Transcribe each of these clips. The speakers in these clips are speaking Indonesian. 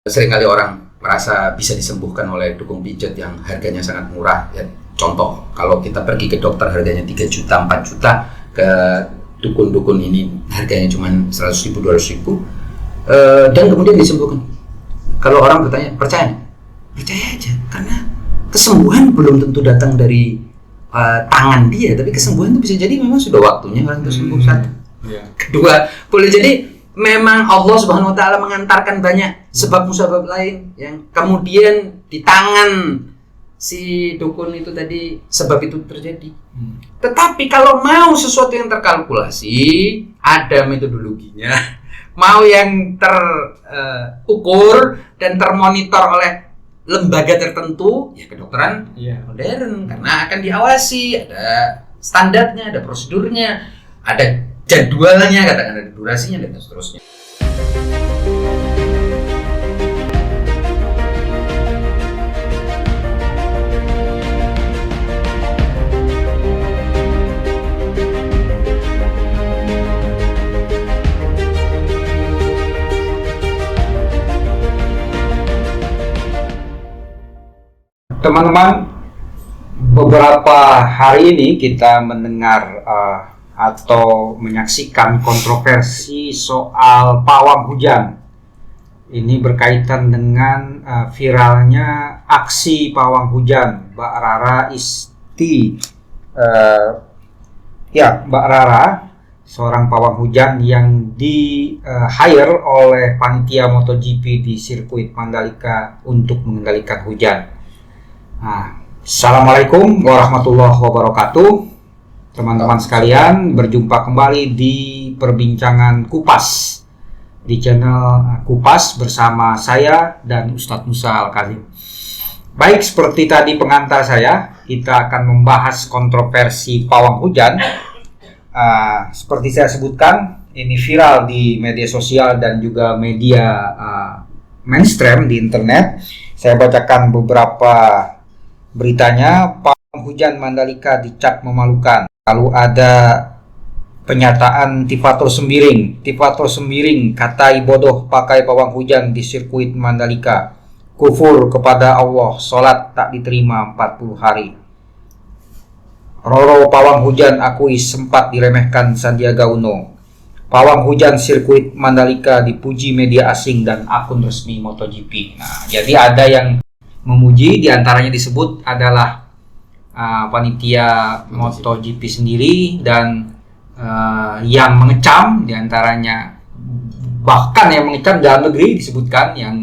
Seringkali orang merasa bisa disembuhkan oleh dukun pijat yang harganya sangat murah. Ya, contoh, kalau kita pergi ke dokter harganya 3 juta, 4 juta, ke dukun-dukun ini harganya cuma 100 ribu, 200 ribu, dan kemudian disembuhkan. Kalau orang bertanya, percaya? Percaya aja, karena kesembuhan belum tentu datang dari tangan dia, tapi kesembuhan itu bisa jadi memang sudah waktunya orang itu sembuh. Satu. Kedua, boleh jadi memang Allah Subhanahu wa taala mengantarkan banyak sebab-musabab lain yang kemudian di tangan si dukun itu tadi sebab itu terjadi. Tetapi kalau mau sesuatu yang terkalkulasi, ada metodologinya. Mau yang terukur dan termonitor oleh lembaga tertentu, ya kedokteran modern, karena akan diawasi, ada standarnya, ada prosedurnya, ada jadwalnya, katakan ada durasinya dan seterusnya. Teman-teman, beberapa hari ini kita mendengar atau menyaksikan kontroversi soal pawang hujan. Ini berkaitan dengan viralnya aksi pawang hujan Mbak Rara Isti. Mbak Rara, seorang pawang hujan yang di-hire oleh panitia MotoGP di sirkuit Mandalika untuk mengendalikan hujan. Assalamualaikum warahmatullahi wabarakatuh. Teman-teman sekalian, berjumpa kembali di perbincangan Kupas di channel Kupas bersama saya dan Ustadz Musa Al-Kazim. Baik, seperti tadi pengantar saya, kita akan membahas kontroversi pawang hujan. Seperti saya sebutkan, ini viral di media sosial dan juga media mainstream di internet. Saya bacakan beberapa beritanya. Pawang hujan Mandalika dicap memalukan. Lalu ada pernyataan Tifatul Sembiring. Tifatul Sembiring, katai bodoh pakai pawang hujan di sirkuit Mandalika. Kufur kepada Allah, sholat tak diterima 40 hari. Roro pawang hujan akui sempat diremehkan Sandiaga Uno. Pawang hujan sirkuit Mandalika dipuji media asing dan akun resmi MotoGP. Nah, jadi ada yang memuji, diantaranya disebut adalah panitia MotoGP sendiri, dan yang mengecam diantaranya, bahkan yang mengecam dalam negeri disebutkan, yang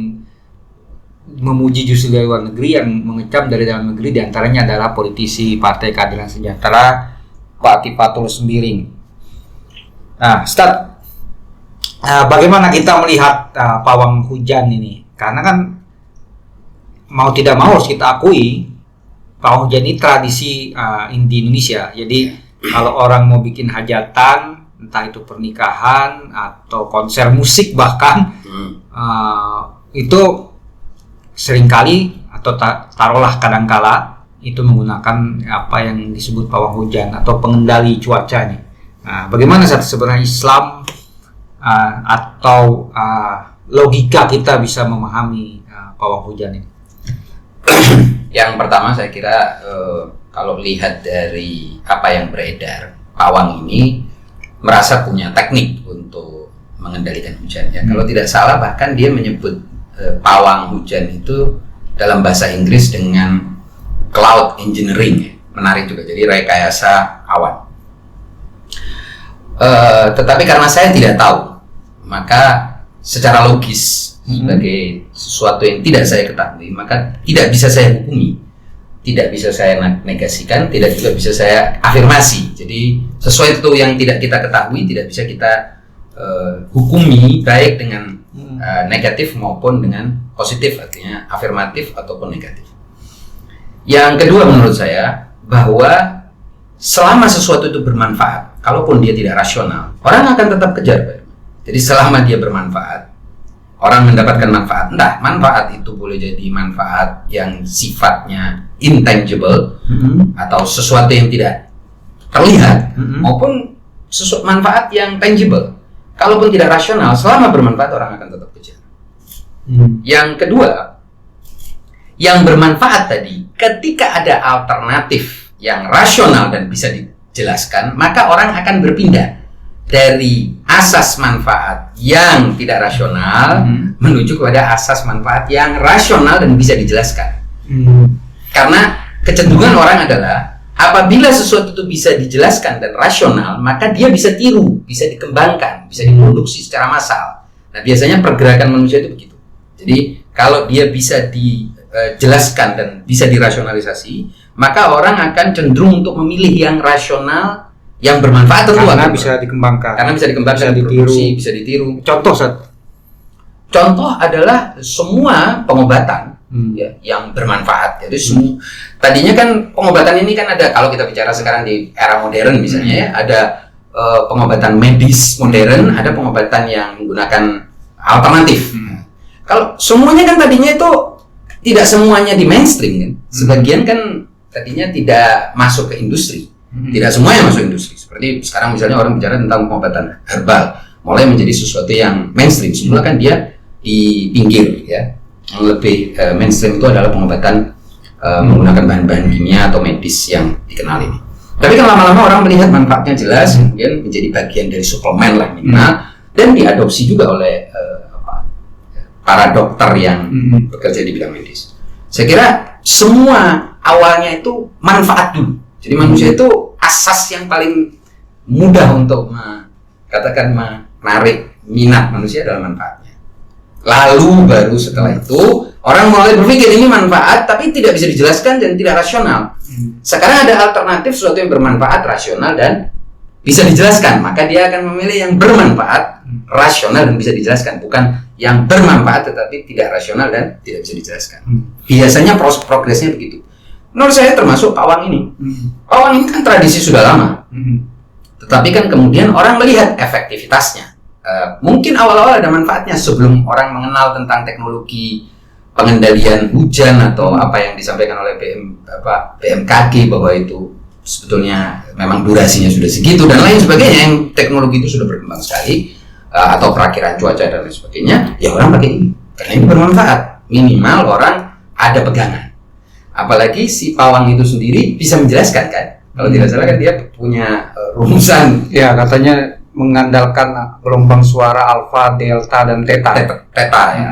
memuji justru dari luar negeri, yang mengecam dari dalam negeri diantaranya adalah politisi Partai Keadilan Sejahtera Pak Tifatul Sembiring. Nah, Ustaz, bagaimana kita melihat pawang hujan ini? Karena kan mau tidak mau harus kita akui pawang hujan ini tradisi di Indonesia. Jadi kalau orang mau bikin hajatan, entah itu pernikahan atau konser musik bahkan, itu seringkali atau taruhlah kadangkala itu menggunakan apa yang disebut pawang hujan atau pengendali cuacanya. Nah, bagaimana sebenarnya Islam atau logika kita bisa memahami pawang hujan ini? Yang pertama saya kira kalau lihat dari apa yang beredar, pawang ini merasa punya teknik untuk mengendalikan hujan. Ya, kalau tidak salah bahkan dia menyebut pawang hujan itu dalam bahasa Inggris dengan cloud engineering. Ya. Menarik juga, jadi rekayasa awan. Tetapi karena saya tidak tahu, maka secara logis sebagai sesuatu yang tidak saya ketahui, maka tidak bisa saya hukumi, tidak bisa saya negasikan, tidak juga bisa saya afirmasi. Jadi sesuatu yang tidak kita ketahui tidak bisa kita hukumi baik dengan negatif maupun dengan positif, artinya afirmatif ataupun negatif. Yang kedua, menurut saya bahwa selama sesuatu itu bermanfaat, kalaupun dia tidak rasional, orang akan tetap kejar. Jadi selama dia bermanfaat, orang mendapatkan manfaat. Entah manfaat itu boleh jadi manfaat yang sifatnya intangible, atau sesuatu yang tidak terlihat, maupun manfaat yang tangible. Kalaupun tidak rasional, selama bermanfaat orang akan tetap kejar. Yang kedua, yang bermanfaat tadi, ketika ada alternatif yang rasional dan bisa dijelaskan, maka orang akan berpindah dari asas manfaat yang tidak rasional menuju kepada asas manfaat yang rasional dan bisa dijelaskan. Karena kecenderungan orang adalah apabila sesuatu itu bisa dijelaskan dan rasional, maka dia bisa tiru, bisa dikembangkan, bisa diproduksi secara massal. Nah, biasanya pergerakan manusia itu begitu. Jadi kalau dia bisa dijelaskan dan bisa dirasionalisasi, maka orang akan cenderung untuk memilih yang rasional, yang bermanfaat tentu, karena bisa dikembangkan. Karena bisa dikembangkan, bisa ditiru. Contoh, Sat? Contoh adalah semua pengobatan ya, yang bermanfaat. Jadi tadinya kan pengobatan ini kan ada, kalau kita bicara sekarang di era modern misalnya ya, ada pengobatan medis modern, ada pengobatan yang menggunakan alternatif. Kalau semuanya kan tadinya itu tidak semuanya di mainstream kan. Sebagian kan tadinya tidak masuk ke industri. Tidak semuanya masuk industri. Seperti sekarang misalnya orang bicara tentang pengobatan herbal, mulai menjadi sesuatu yang mainstream. Semula kan dia di pinggir ya. Yang lebih mainstream itu adalah pengobatan menggunakan bahan-bahan kimia atau medis yang dikenal ini. Tapi kan lama-lama orang melihat manfaatnya jelas, kemudian menjadi bagian dari suplemen lah minimal, dan diadopsi juga oleh para dokter yang bekerja di bidang medis. Saya kira semua awalnya itu manfaat dulu. Jadi manusia itu asas yang paling mudah untuk menarik minat manusia adalah manfaatnya. Lalu baru setelah itu orang mulai berpikir ini manfaat tapi tidak bisa dijelaskan dan tidak rasional. Sekarang ada alternatif sesuatu yang bermanfaat, rasional dan bisa dijelaskan, maka dia akan memilih yang bermanfaat, rasional dan bisa dijelaskan, bukan yang bermanfaat tetapi tidak rasional dan tidak bisa dijelaskan. Biasanya progresnya begitu. Menurut saya termasuk pawang ini. Pawang ini kan tradisi sudah lama. Tetapi kan kemudian orang melihat efektivitasnya. Mungkin awal-awal ada manfaatnya sebelum orang mengenal tentang teknologi pengendalian hujan atau apa yang disampaikan oleh BMKG bahwa itu sebetulnya memang durasinya sudah segitu dan lain sebagainya, yang teknologi itu sudah berkembang sekali, atau perakiraan cuaca dan lain sebagainya, ya orang pakai ini karena ini bermanfaat. Minimal orang ada pegangan. Apalagi si pawang itu sendiri bisa menjelaskan kan, kalau tidak salah kan dia punya rumusan ya, katanya mengandalkan gelombang suara alfa, delta dan theta ya.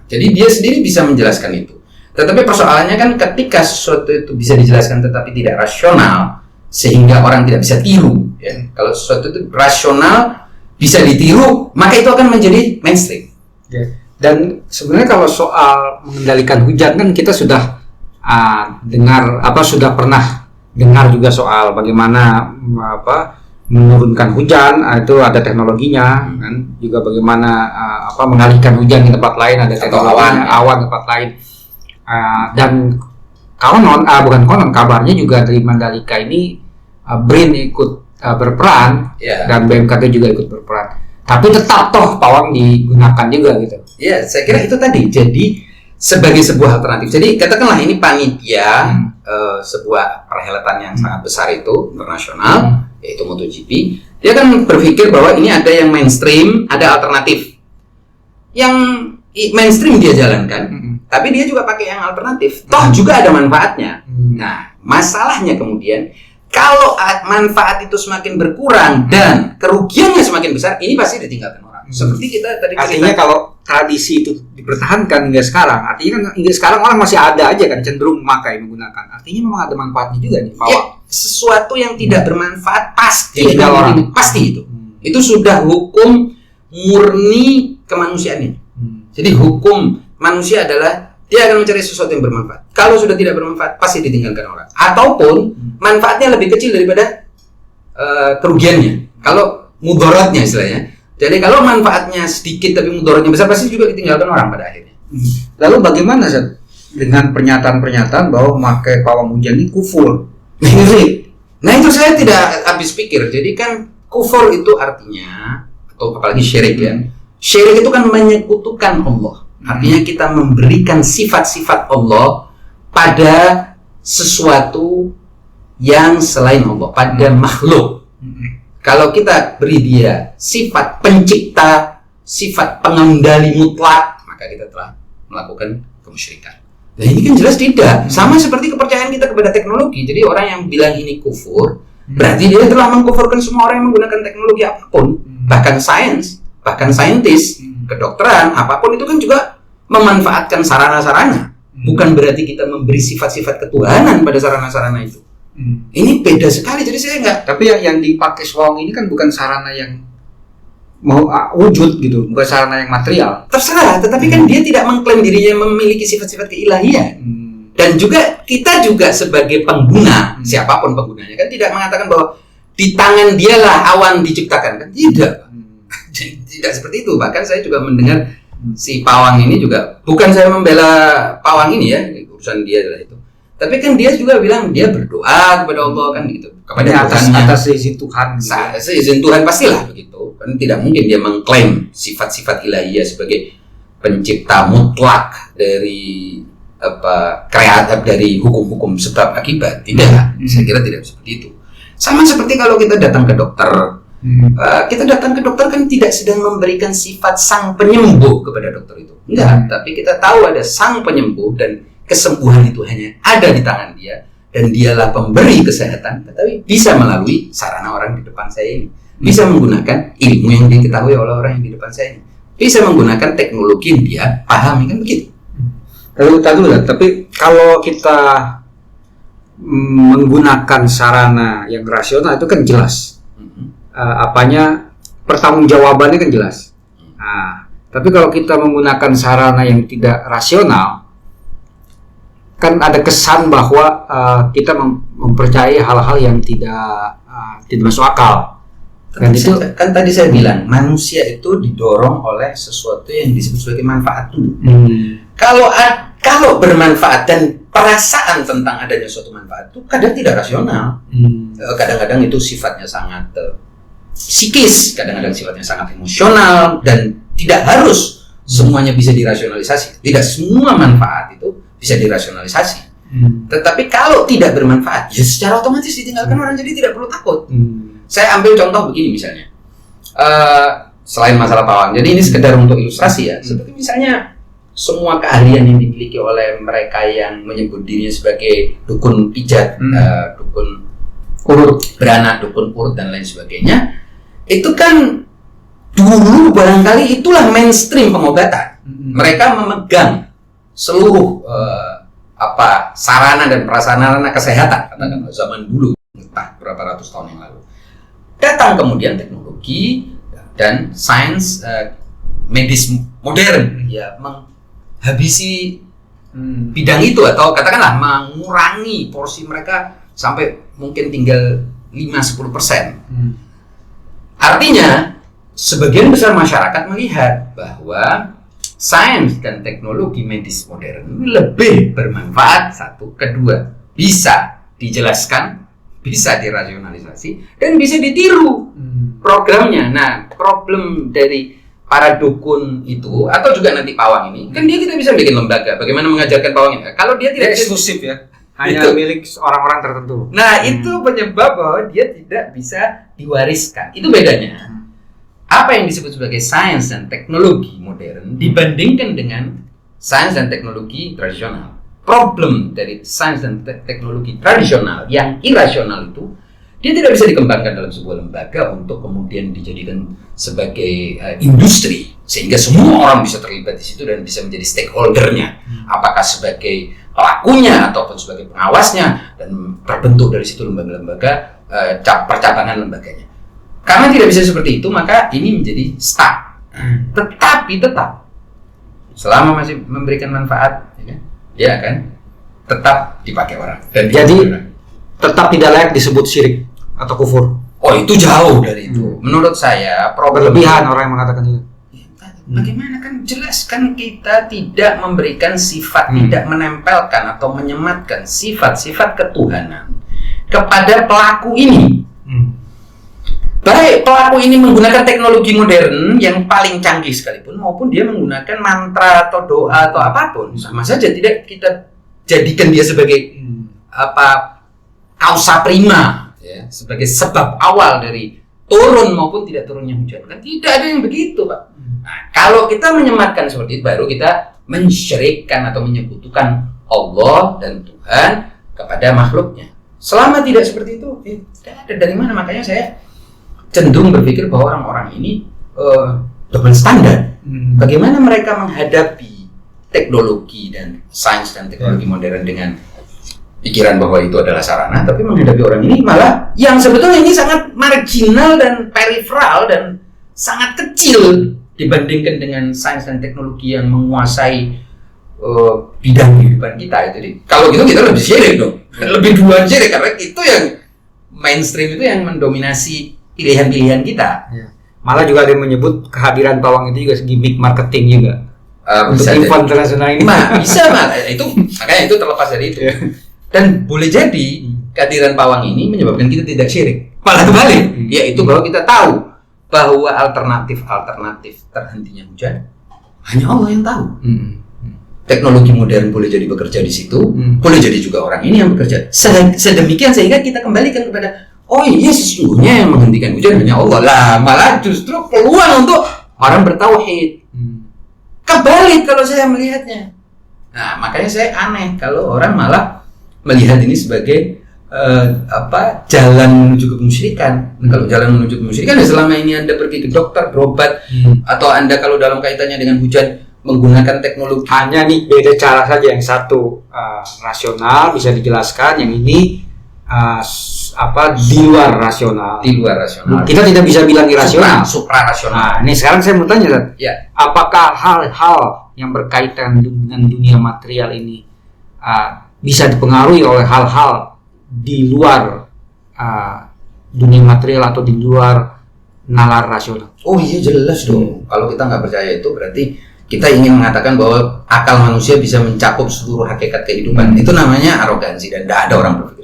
Jadi dia sendiri bisa menjelaskan itu. Tetapi persoalannya kan ketika sesuatu itu bisa dijelaskan tetapi tidak rasional sehingga orang tidak bisa tiru ya. Kalau sesuatu itu rasional bisa ditiru, maka itu akan menjadi mainstream ya. Dan sebenarnya kalau soal mengendalikan hujan kan kita sudah sudah pernah dengar juga soal bagaimana menurunkan hujan, itu ada teknologinya kan, juga bagaimana mengalihkan hujan ke tempat lain, ada teknologi awan ke tempat lain. Dan kabarnya juga dari Mandalika ini BRIN ikut berperan dan BMKG juga ikut berperan. Tapi tetap toh pawang digunakan juga gitu. Ya, saya kira itu tadi. Jadi sebagai sebuah alternatif. Jadi katakanlah ini panitia sebuah perhelatan yang sangat besar itu internasional, yaitu MotoGP. Dia kan berpikir bahwa ini ada yang mainstream, ada alternatif. Yang mainstream dia jalankan, tapi dia juga pakai yang alternatif. Toh juga ada manfaatnya. Nah, masalahnya kemudian kalau manfaat itu semakin berkurang dan kerugiannya semakin besar, ini pasti ditinggalkan orang. Seperti kita tadi artinya kalau tradisi itu dipertahankan hingga sekarang, artinya kan hingga sekarang orang masih ada aja kan cenderung menggunakan. Artinya memang ada manfaatnya juga nih. Ya, sesuatu yang tidak bermanfaat pasti ada orang. Pasti itu. Itu sudah hukum murni kemanusiaan ini. Jadi hukum manusia adalah dia akan mencari sesuatu yang bermanfaat. Kalau sudah tidak bermanfaat, pasti ditinggalkan orang. Ataupun manfaatnya lebih kecil daripada kerugiannya. Kalau mudaratnya istilahnya. Jadi kalau manfaatnya sedikit tapi mudaratnya besar, pasti juga ditinggalkan orang pada akhirnya. Lalu bagaimana dengan pernyataan-pernyataan bahwa memakai pawang hujan ini kufur? Nah itu saya tidak habis pikir. Jadi kan kufur itu artinya, atau apalagi syirik ya. Syirik itu kan menyekutukan Allah. Artinya kita memberikan sifat-sifat Allah pada sesuatu yang selain Allah, pada makhluk. Kalau kita beri dia sifat pencipta, sifat pengendali mutlak, maka maka kita telah melakukan kemusyrikan. Nah ini kan jelas tidak. Sama seperti kepercayaan kita kepada teknologi. Jadi orang yang bilang ini kufur, berarti dia telah mengkufurkan semua orang yang menggunakan teknologi apapun, bahkan sains, bahkan saintis, kedokteran, apapun itu kan juga memanfaatkan sarana-sarana. Bukan berarti kita memberi sifat-sifat ketuhanan pada sarana-sarana itu. Ini beda sekali. Jadi saya nggak. Tapi yang dipakai Swawang ini kan bukan sarana yang mau wujud gitu, bukan sarana yang material. Terserah, tetapi kan dia tidak mengklaim dirinya memiliki sifat-sifat keilahian. Dan juga kita juga sebagai pengguna, siapapun penggunanya kan tidak mengatakan bahwa di tangan dialah awan diciptakan, kan tidak. Tidak seperti itu. Bahkan saya juga mendengar si pawang ini juga, bukan saya membela pawang ini ya, urusan dia adalah itu. Tapi kan dia juga bilang dia berdoa kepada Allah kan gitu, kepada atas izin Tuhan. Izin Tuhan pastilah begitu. Kan tidak mungkin dia mengklaim sifat-sifat ilahiyah sebagai pencipta mutlak dari kreatif dari hukum-hukum sebab akibat. Tidak, saya kira tidak seperti itu. Sama seperti kalau kita datang ke dokter. Kita datang ke dokter kan tidak sedang memberikan sifat sang penyembuh kepada dokter itu. Enggak, tapi kita tahu ada sang penyembuh dan kesembuhan itu hanya ada di tangan dia dan dialah pemberi kesehatan, tetapi bisa melalui sarana orang di depan saya ini, bisa menggunakan ilmu yang diketahui oleh orang yang di depan saya ini, bisa menggunakan teknologi yang dia pahami, kan begitu. Tapi kalau kita menggunakan sarana yang rasional itu kan jelas, pertanggungjawabannya kan jelas. Nah, tapi kalau kita menggunakan sarana yang tidak rasional, kan ada kesan bahwa kita mempercayai hal-hal yang tidak masuk akal. Dan itu kan tadi saya bilang manusia itu didorong oleh sesuatu yang disebut sebagai manfaat dulu. Kalau bermanfaat dan perasaan tentang adanya suatu manfaat itu kadang tidak rasional. Kadang-kadang itu sifatnya sangat psikis, kadang-kadang sifatnya sangat emosional, dan tidak harus semuanya bisa dirasionalisasi. Tidak semua manfaat itu bisa dirasionalisasi. Tetapi kalau tidak bermanfaat, ya secara otomatis ditinggalkan orang, jadi tidak perlu takut. Saya ambil contoh begini misalnya, selain masalah pawang. Jadi ini sekedar untuk ilustrasi ya. Seperti misalnya semua keahlian yang dimiliki oleh mereka yang menyebut dirinya sebagai dukun pijat, dukun urut beranak, dukun urut dan lain sebagainya, itu kan dulu barangkali itulah mainstream pengobatan. Mereka memegang seluruh sarana dan prasarana kesehatan, katakan zaman dulu, entah berapa ratus tahun yang lalu. Datang kemudian teknologi dan sains medis modern ya menghabisi bidang itu, atau katakanlah mengurangi porsi mereka sampai mungkin tinggal 5-10%. Artinya sebagian besar masyarakat melihat bahwa sains dan teknologi medis modern lebih bermanfaat. Satu, kedua, bisa dijelaskan, bisa dirasionalisasi, dan bisa ditiru programnya. Nah, problem dari para dukun itu, atau juga nanti pawang ini, kan dia tidak bisa bikin lembaga. Bagaimana mengajarkan pawang ini? Kalau dia tidak eksklusif ya, hanya milik orang-orang tertentu. Nah, itu penyebab bahwa dia tidak bisa diwariskan. Itu bedanya. Apa yang disebut sebagai sains dan teknologi modern dibandingkan dengan sains dan teknologi tradisional. Problem dari sains dan teknologi tradisional yang irasional itu, dia tidak bisa dikembangkan dalam sebuah lembaga untuk kemudian dijadikan sebagai industri, sehingga semua orang bisa terlibat di situ dan bisa menjadi stakeholdernya, apakah sebagai pelakunya ataupun sebagai pengawasnya, dan terbentuk dari situ lembaga-lembaga, percabangan lembaganya. Karena tidak bisa seperti itu, maka ini menjadi stuck. Tetapi tetap selama masih memberikan manfaat, ya kan, tetap dipakai orang. Dan jadi tetap tidak layak disebut syirik atau kufur. Oh, itu jauh dari itu. Menurut saya berlebihan orang yang mengatakan itu. Bagaimana, kan jelas kan kita tidak memberikan sifat, tidak menempelkan atau menyematkan sifat-sifat ketuhanan kepada pelaku ini. Baik pelaku ini menggunakan teknologi modern yang paling canggih sekalipun, maupun dia menggunakan mantra atau doa atau apapun, sama saja tidak kita jadikan dia sebagai kausa prima, ya, sebagai sebab awal dari turun maupun tidak turunnya hujan. Kan tidak ada yang begitu, Pak. Nah, kalau kita menyematkan seperti itu, baru kita mensyirikkan atau menyekutukan Allah dan Tuhan kepada makhluknya. Selama tidak seperti itu, tidak ada dari mana. Makanya saya cenderung berpikir bahwa orang-orang ini double standar. Bagaimana mereka menghadapi teknologi dan sains dan teknologi modern dengan pikiran bahwa itu adalah sarana, tapi menghadapi orang ini malah yang sebetulnya ini sangat marginal dan peripheral dan sangat kecil dibandingkan dengan sains dan teknologi yang menguasai bidang kehidupan kita. Jadi kalau gitu kita lebih syirik dong, lebih duluan syirik, karena itu yang mainstream, itu yang mendominasi pilihan-pilihan kita. Malah juga ada yang menyebut kehadiran pawang itu juga gimmick marketing juga. Untuk event internasional ini bisa itu makanya itu terlepas dari itu. Dan boleh jadi kehadiran pawang ini menyebabkan kita tidak syirik, malah kebalik, yaitu bahwa kita tahu bahwa alternatif terhentinya hujan hanya Allah yang tahu. Teknologi modern boleh jadi bekerja di situ, boleh jadi juga orang ini yang bekerja sedemikian sehingga kita kembalikan kepada iya sesungguhnya yang menghentikan hujan hanya Allah lah, malah justru peluang untuk orang bertauhid. Kebalik kalau saya melihatnya. Nah, makanya saya aneh kalau orang malah melihat ini sebagai jalan menuju kemusyrikan. Kalau jalan menuju kemusyrikan, ya selama ini Anda pergi ke dokter berobat, atau Anda kalau dalam kaitannya dengan hujan menggunakan teknologi, hanya nih beda cara saja. Yang satu rasional bisa dijelaskan, yang ini di luar rasional. Kita tidak bisa bilang irasional, supra-rasional. Nah, ini sekarang saya mau tanya, apakah hal-hal yang berkaitan dengan dunia material ini bisa dipengaruhi oleh hal-hal di luar dunia material atau di luar nalar rasional? Oh iya, jelas dong. Kalau kita nggak percaya itu, berarti kita ingin mengatakan bahwa akal manusia bisa mencakup seluruh hakikat kehidupan. Itu namanya arogansi, dan tidak ada orang berpikir.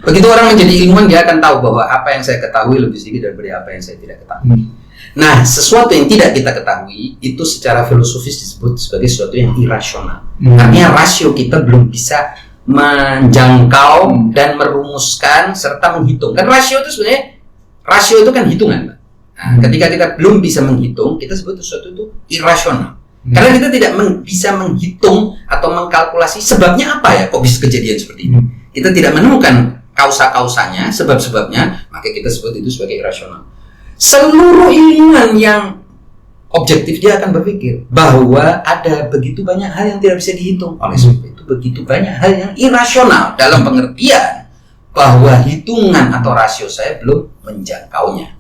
Begitu orang menjadi ilmuwan, dia akan tahu bahwa apa yang saya ketahui lebih sedikit daripada apa yang saya tidak ketahui. Nah, sesuatu yang tidak kita ketahui itu secara filosofis disebut sebagai sesuatu yang irasional. Artinya rasio kita belum bisa menjangkau dan merumuskan serta menghitung. Kan rasio itu kan hitungan. Nah, ketika kita belum bisa menghitung, kita sebut sesuatu itu irasional. Karena kita tidak bisa menghitung atau mengkalkulasi sebabnya apa ya kok bisa kejadian seperti ini. Kita tidak menemukan kausa-kausanya, sebab-sebabnya, maka kita sebut itu sebagai irasional. Seluruh ilmuwan yang objektif dia akan berpikir bahwa ada begitu banyak hal yang tidak bisa dihitung. Oleh sebab itu begitu banyak hal yang irasional, dalam pengertian bahwa hitungan atau rasio saya belum menjangkaunya.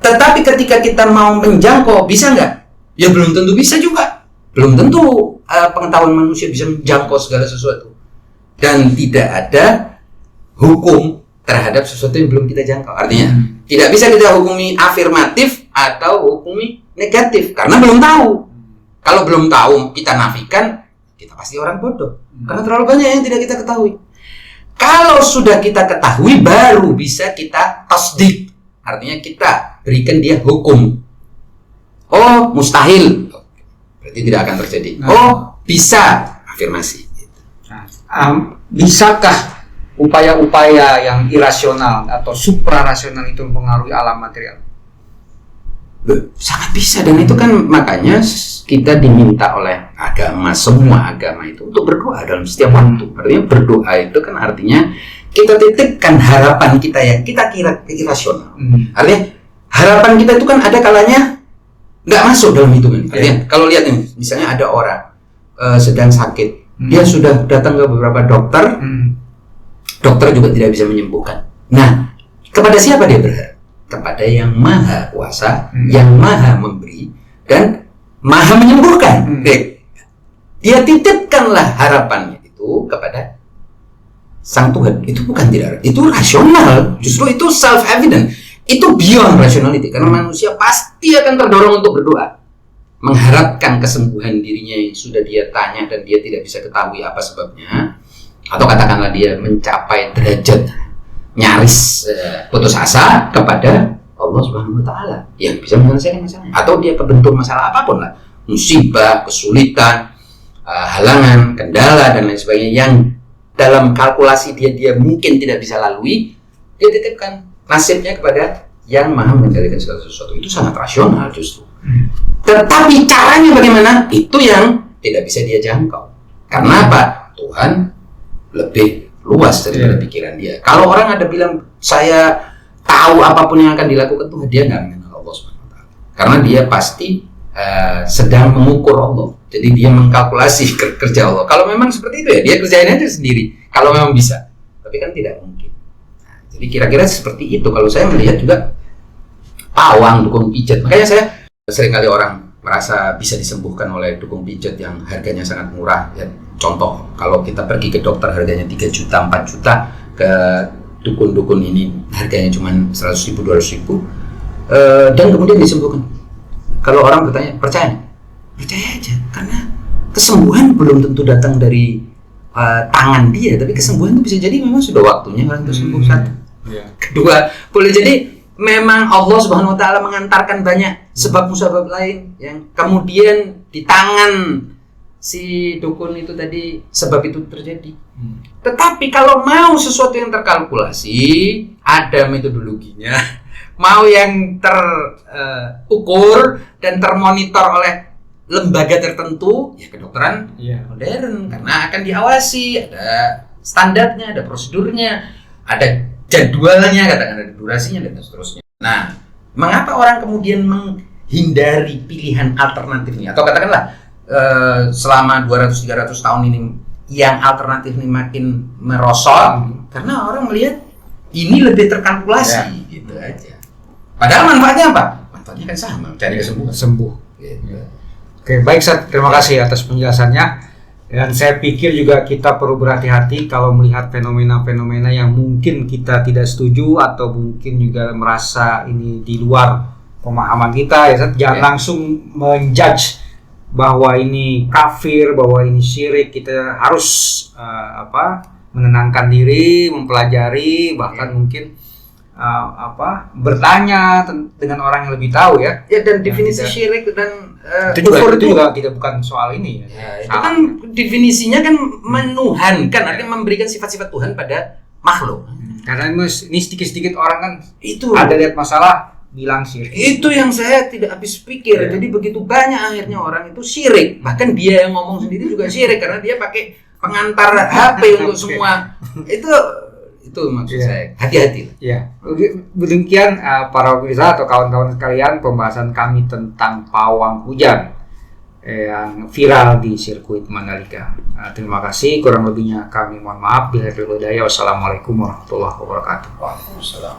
Tetapi ketika kita mau menjangkau, bisa nggak? Ya belum tentu bisa juga. Belum tentu pengetahuan manusia bisa menjangkau segala sesuatu. Dan tidak ada hukum terhadap sesuatu yang belum kita jangkau. Artinya tidak bisa kita hukumi afirmatif atau hukumi negatif karena belum tahu. Kalau belum tahu kita nafikan, kita pasti orang bodoh. Karena terlalu banyak yang tidak kita ketahui. Kalau sudah kita ketahui, baru bisa kita tasdik. Artinya kita berikan dia hukum. Oh, mustahil, berarti tidak akan terjadi. Oh, bisa, afirmasi. Bisakah upaya-upaya yang irasional atau suprarasional itu mempengaruhi alam material? Sangat bisa, dan itu kan makanya kita diminta oleh agama, semua agama itu untuk berdoa dalam setiap waktu. Artinya berdoa itu kan artinya kita titipkan harapan kita yang kita kira irasional. Artinya harapan kita itu kan ada kalanya nggak masuk dalam hitungan. Artinya kalau lihat nih, misalnya ada orang sedang sakit, dia sudah datang ke beberapa dokter, dokter juga tidak bisa menyembuhkan. Nah, kepada siapa dia berharap? Kepada yang maha kuasa, yang maha memberi dan maha menyembuhkan. Dia titipkanlah harapannya itu kepada sang Tuhan. Itu bukan tidak, itu rasional. Justru itu self-evident. Itu beyond rationality, karena manusia pasti akan terdorong untuk berdoa, mengharapkan kesembuhan dirinya yang sudah dia tanya dan dia tidak bisa ketahui apa sebabnya, atau katakanlah dia mencapai derajat nyaris putus asa kepada Allah Subhanahu wa taala yang bisa menyelesaikan masalahnya, atau dia kebentur masalah apapun lah, musibah, kesulitan, halangan, kendala dan lain sebagainya yang dalam kalkulasi dia mungkin tidak bisa lalui, dia titipkan nasibnya kepada yang maha mengendalikan segala sesuatu. Itu sangat rasional justru. Tetapi caranya bagaimana? Itu yang tidak bisa dia jangkau. Karena apa? Tuhan lebih luas daripada pikiran dia. Kalau orang ada bilang saya tahu apapun yang akan dilakukan Tuhan, dia nggak mengenal Allah SWT. Karena dia pasti sedang mengukur Allah. Jadi dia mengkalkulasi kerja Allah. Kalau memang seperti itu ya dia kerjain aja sendiri. Kalau memang bisa. Tapi kan tidak mungkin. Nah, jadi kira-kira seperti itu. Kalau saya melihat juga pawang, dukun pijat. Makanya saya seringkali orang merasa bisa disembuhkan oleh dukun pijat yang harganya sangat murah. Ya, contoh, kalau kita pergi ke dokter harganya 3 juta, 4 juta, ke dukun-dukun ini harganya cuma 100 ribu, 200 ribu, dan kemudian disembuhkan. Kalau orang bertanya, percaya aja, karena kesembuhan belum tentu datang dari tangan dia, tapi kesembuhan itu bisa jadi memang sudah waktunya orang tersebut. Satu. Kedua, boleh jadi memang Allah Subhanahu Wa Taala mengantarkan banyak sebab-musabab lain yang kemudian di tangan si dukun itu tadi sebab itu terjadi. Tetapi kalau mau sesuatu yang terkalkulasi, ada metodologinya, mau yang terukur dan termonitor oleh lembaga tertentu, ya kedokteran modern, karena akan diawasi, ada standarnya, ada prosedurnya, ada jadwalnya, katakan ada durasinya dan seterusnya. Nah, mengapa orang kemudian menghindari pilihan alternatif ini? Atau katakanlah selama 200-300 tahun ini yang alternatif ini makin merosot, karena orang melihat ini lebih terkalkulasi, gitu aja. Padahal manfaatnya apa? Manfaatnya kan sama, cari kesembuhan. Gitu. Oke, baik Sat, terima kasih atas penjelasannya. Dan saya pikir juga kita perlu berhati-hati kalau melihat fenomena-fenomena yang mungkin kita tidak setuju atau mungkin juga merasa ini di luar pemahaman kita, ya Sat. Jangan langsung menjudge bahwa ini kafir, bahwa ini syirik. Kita harus menenangkan diri, mempelajari, bahkan mungkin bertanya dengan orang yang lebih tahu ya. Ya, dan definisi syirik dan itu juga tidak bukan soal ini ya. Itu kan definisinya kan menuhankan, artinya memberikan sifat-sifat Tuhan pada makhluk. Karena ini sedikit-sedikit orang kan itu ada lihat masalah bilang syirik. Itu yang saya tidak habis pikir. Jadi begitu banyak akhirnya orang itu syirik. Bahkan dia yang ngomong sendiri juga syirik karena dia pakai pengantar HP untuk semua. Itu maksud saya, hati-hati. Ya, demikian para pemirsa atau kawan-kawan sekalian, pembahasan kami tentang pawang hujan yang viral di sirkuit Mandalika. Terima kasih, kurang lebihnya kami mohon maaf. Wassalamualaikum warahmatullahi wabarakatuh. Waalaikumsalam.